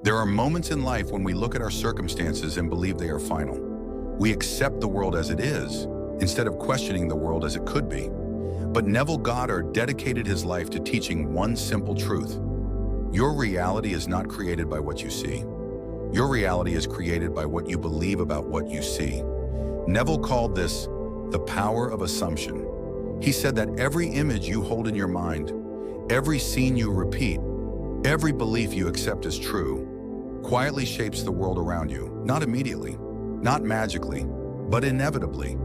There are moments in life when we look at our circumstances and believe they are final. We accept the world as it is, instead of questioning the world as it could be. But Neville Goddard dedicated his life to teaching one simple truth. Your reality is not created by what you see. Your reality is created by what you believe about what you see. Neville called this the power of assumption. He said that every image you hold in your mind, every scene you repeat, every belief you accept as true, quietly shapes the world around you, not immediately, not magically, but inevitably.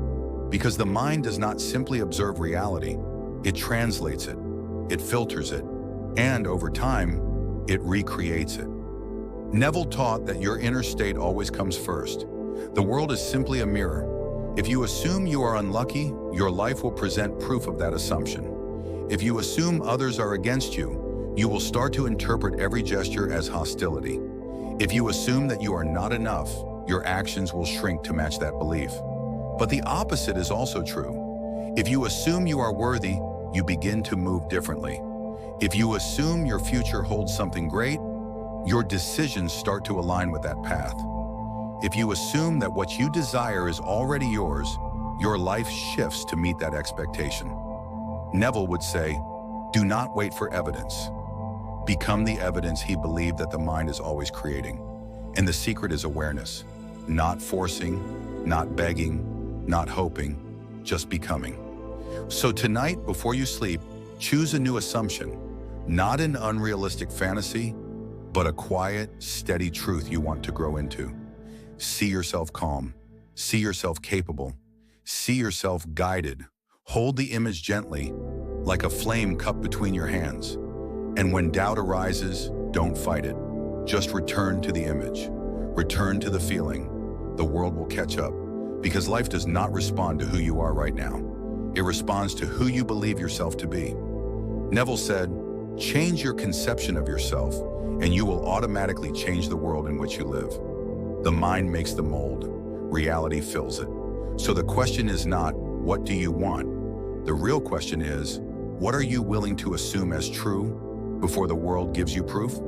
Because the mind does not simply observe reality, it translates it, it filters it, and over time, it recreates it. Neville taught that your inner state always comes first. The world is simply a mirror. If you assume you are unlucky, your life will present proof of that assumption. If you assume others are against you, you will start to interpret every gesture as hostility. If you assume that you are not enough, your actions will shrink to match that belief. But the opposite is also true. If you assume you are worthy, you begin to move differently. If you assume your future holds something great, your decisions start to align with that path. If you assume that what you desire is already yours, your life shifts to meet that expectation. Neville would say, do not wait for evidence. Become the evidence he believed that the mind is always creating. And the secret is awareness. Not forcing, not begging, not hoping, just becoming. So tonight, before you sleep, choose a new assumption. Not an unrealistic fantasy, but a quiet, steady truth you want to grow into. See yourself calm. See yourself capable. See yourself guided. Hold the image gently, like a flame cupped between your hands. And when doubt arises, don't fight it. Just return to the image. Return to the feeling. The world will catch up, because life does not respond to who you are right now. It responds to who you believe yourself to be. Neville said, change your conception of yourself, and you will automatically change the world in which you live. The mind makes the mold. Reality fills it. So the question is not, what do you want? The real question is, what are you willing to assume as true before the world gives you proof?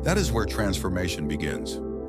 That is where transformation begins.